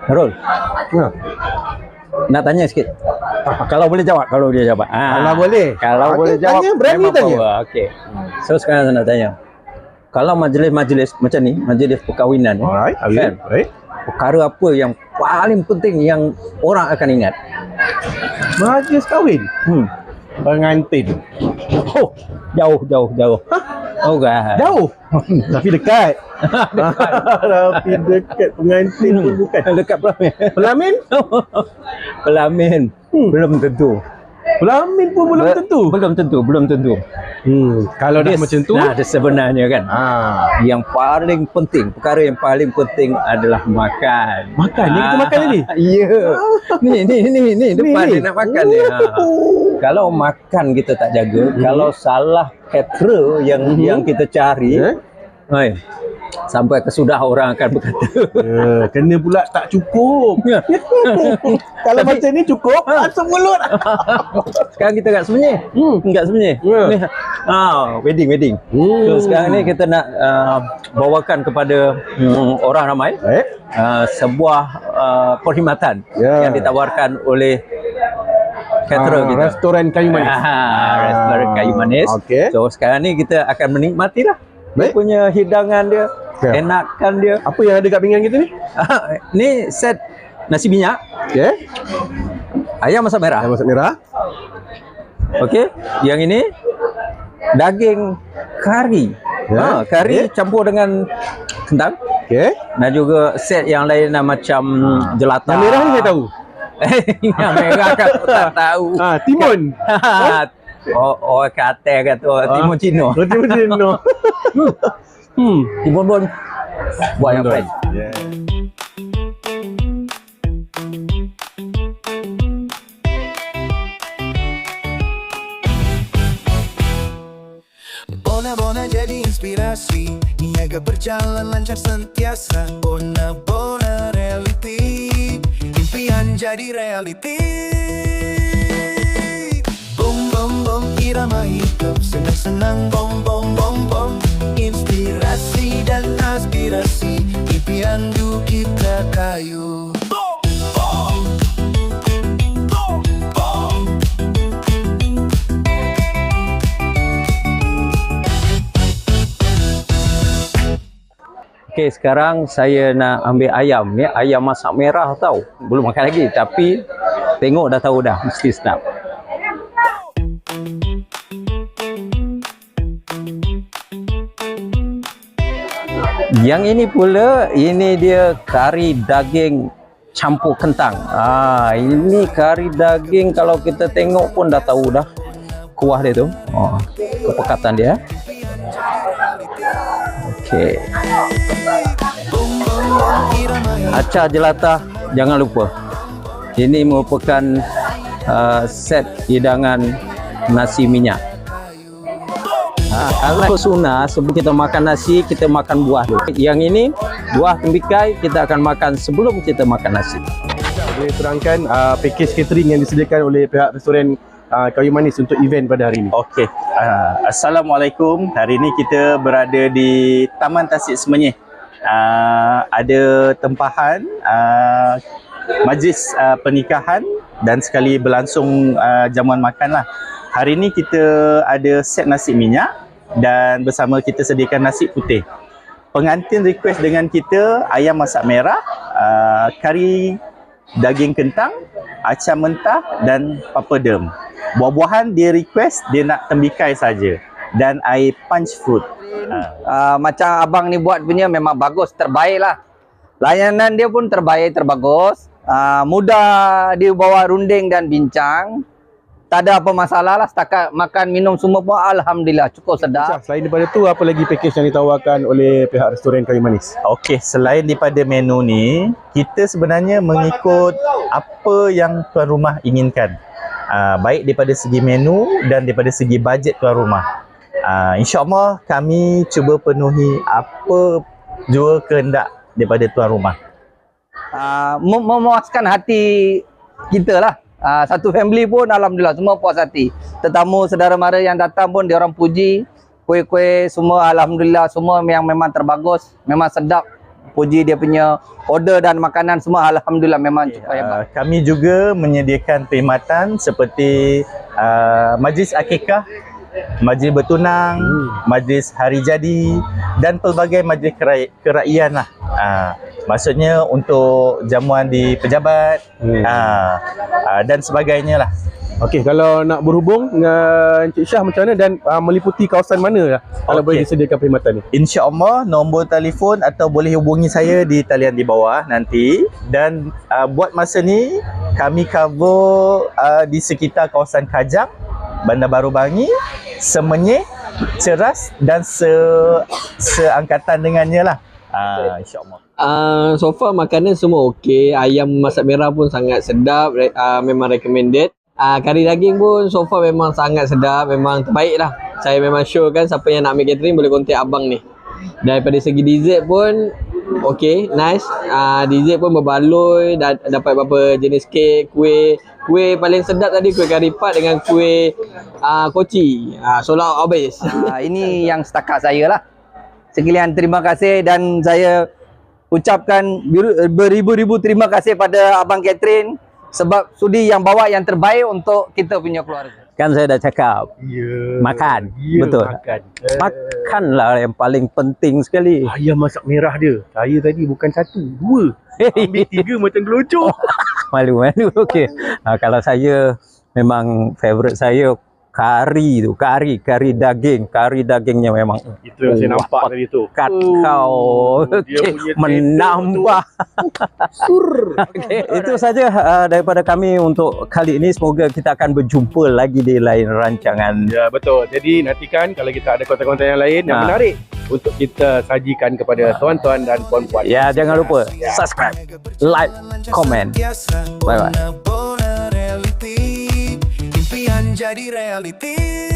Harul. Nak tanya sikit. Kalau boleh jawab, kalau dia jawab. Kalau boleh. Kalau Okey, boleh jawab, tanya, berani memang tanya. power. Okey. So sekarang saya nak tanya. Kalau majlis-majlis macam ni, majlis perkahwinan, Alright. kan? Baik. Perkara apa yang paling penting yang orang akan ingat? Majlis kahwin. Pengantin. Oh, jauh. Oh, kan? Jauh. Tapi dekat. Tapi dekat. Pengantin pun bukan. Dekat pelamin. Pelamin? Pelamin. Belum tentu. Pelamin pun belum tentu. Belum tentu. Kalau dah macam tu, Nah, sebenarnya kan. Yang paling penting, perkara yang paling penting adalah makan. Makan? Ni kita makan tadi? Ya. Ni depan dia nak makan ni. Kalau makan kita tak jaga, kalau salah caterer yang kita cari, sampai kesudah orang akan berkata kena pula tak cukup. Kalau macam ni cukup, masuk mulut. sekarang kita kat sembunyi. Kat sembunyi. Ni, wedding. So, sekarang ni kita nak bawakan kepada orang ramai sebuah perkhidmatan yang ditawarkan oleh caterer kita. Restoran kayu manis. Restoran kayu manis. Okay. So sekarang ni kita akan menikmati lah dia punya hidangan dia, enakan dia. Apa yang ada kat pinggan kita ni? Ni set nasi minyak, ayam masak merah. Ayam masak merah. Okey, yang ini daging kari. Kari campur dengan kentang. Dan juga set yang lain macam jelata. Yang merah ni saya tahu. Yang merah kan tak tahu. Timun. Kata timun Cino. Timun Cino. Timun pun buat yang fresh. Bona jadi inspirasi, niaga berjalan lancar sentiasa. Bona reality, impian jadi reality. Bom bom bom, irama hidup senang-senang. Bom bom bom bom, inspirasi dan aspirasi, impian du kita kayu. Okey, sekarang saya nak ambil ayam ni, ayam masak merah tau. Belum makan lagi tapi tengok dah tahu dah mesti sedap. Yang ini pula, ini dia kari daging campur kentang. Ini kari daging kalau kita tengok pun dah tahu dah kuah dia tu. Kepekatan dia. Okey. Acar jelata jangan lupa. Ini merupakan set hidangan nasi minyak. Kalau sunnah sebelum kita makan nasi, kita makan buah dulu. Yang ini buah tembikai kita akan makan sebelum kita makan nasi. Boleh terangkan package catering yang disediakan oleh pihak restoran Kayu Manis untuk event pada hari ini. Okey. Assalamualaikum. Hari ini kita berada di Taman Tasik Semenyih. Ada tempahan majlis pernikahan dan sekali berlangsung jamuan makan lah. Hari ini kita ada set nasi minyak dan bersama kita sediakan nasi putih. Pengantin request dengan kita ayam masak merah, kari daging kentang, acar mentah dan papadum. Buah-buahan dia request dia nak tembikai saja dan air punch fruit. Macam abang ni buat punya memang bagus, terbaik lah. Layanan dia pun terbaik, terbagus. Mudah dia bawa runding dan bincang. Tak ada apa masalah lah, setakat makan minum semua pun alhamdulillah cukup sedap. Selain daripada tu, apa lagi package yang ditawarkan oleh pihak restoran Kayu Manis? Okey, selain daripada menu ni, kita sebenarnya mengikut apa yang tuan rumah inginkan. Baik daripada segi menu dan daripada segi bajet tuan rumah. InsyaAllah kami cuba penuhi apa jua kehendak daripada tuan rumah. Memuaskan hati kita lah. Satu family pun alhamdulillah semua puas hati. Tetamu saudara mara yang datang pun diorang puji. Kuih-kuih semua alhamdulillah semua yang memang terbagus, memang sedap. puji dia punya order dan makanan semua alhamdulillah memang cukup hebat. Kami juga menyediakan perkhidmatan seperti majlis akikah, majlis bertunang, majlis hari jadi dan pelbagai majlis keraian lah. Maksudnya untuk jamuan di pejabat dan sebagainya lah. Okey, kalau nak berhubung dengan Encik Syah macam mana dan meliputi kawasan mana lah kalau boleh disediakan perkhidmatan ni? InsyaAllah nombor telefon atau boleh hubungi saya di talian di bawah nanti. Dan buat masa ni kami cover di sekitar kawasan Kajang, Bandar Baru Bangi, Semenyih, Ceras dan seangkatan dengannya lah. InsyaAllah. So far makanan semua okey. Ayam masak merah pun sangat sedap, memang recommended. Kari daging pun so far memang sangat sedap, memang terbaik lah. Saya memang sure kan siapa yang nak ambil catering boleh contact abang ni. Daripada segi dessert pun okey, nice. Dessert pun berbaloi, dapat beberapa jenis kek, kuih. Kuih paling sedap tadi kuih kari pat dengan kuih koci. Sold out habis. Ini yang setakat saya lah. Sekalian terima kasih dan saya ucapkan beribu-ribu terima kasih pada Abang Catherine sebab sudi yang bawa yang terbaik untuk kita punya keluarga. Kan saya dah cakap, makan, betul. Makanlah yang paling penting sekali. Ayam masak merah dia. Saya tadi bukan 1, 2. Ambil 3 macam gelocok. Malu-malu. Okey. Kalau saya memang favorite saya kari tu, kari daging. Kari dagingnya memang Itu yang saya nampak tadi tu. kat kau. Dia Okey, punya menambah. Okey, itu saja daripada kami untuk kali ini. Semoga kita akan berjumpa lagi di lain rancangan. Ya, betul. Jadi nantikan kalau kita ada konten-konten yang lain yang menarik untuk kita sajikan kepada tuan-tuan dan puan-puan. Ya, jangan lupa subscribe, like, komen. Bye-bye. Bona reality, impian jadi reality.